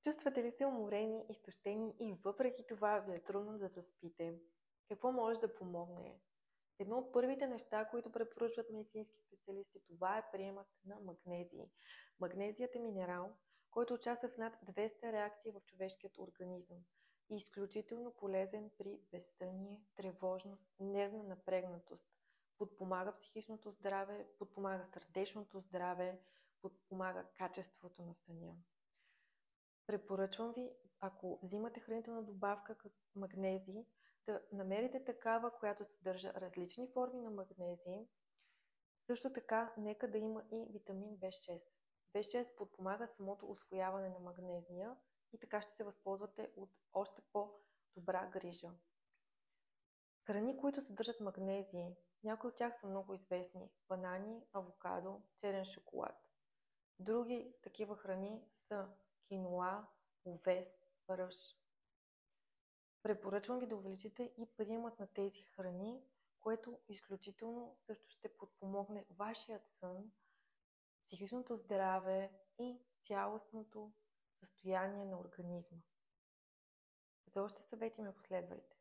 Чувствате ли се уморени, изтощени и въпреки това ви е трудно да заспите? Какво може да помогне? Едно от първите неща, които препоръчват медицински специалисти, това е приемът на магнезий. Магнезият е минерал, който участва в над 200 реакции в човешкият организъм и е изключително полезен при безсъние, тревожност, нервна напрегнатост. Подпомага психичното здраве, подпомага сърдечното здраве, подпомага качеството на съня. Препоръчвам ви, ако взимате хранителна добавка като магнезий, да намерите такава, която съдържа различни форми на магнезий. Също така, нека да има и витамин В6. В6 подпомага самото усвояване на магнезия и така ще се възползвате от още по-добра грижа. Храни, които съдържат магнезии, някои от тях са много известни. Банани, авокадо, черен шоколад. Други такива храни са киноа, овес, ръж. Препоръчвам ви да увеличите и приемът на тези храни, което изключително също ще подпомогне вашият сън, психичното здраве и цялостното състояние на организма. За още съвети ме последвайте.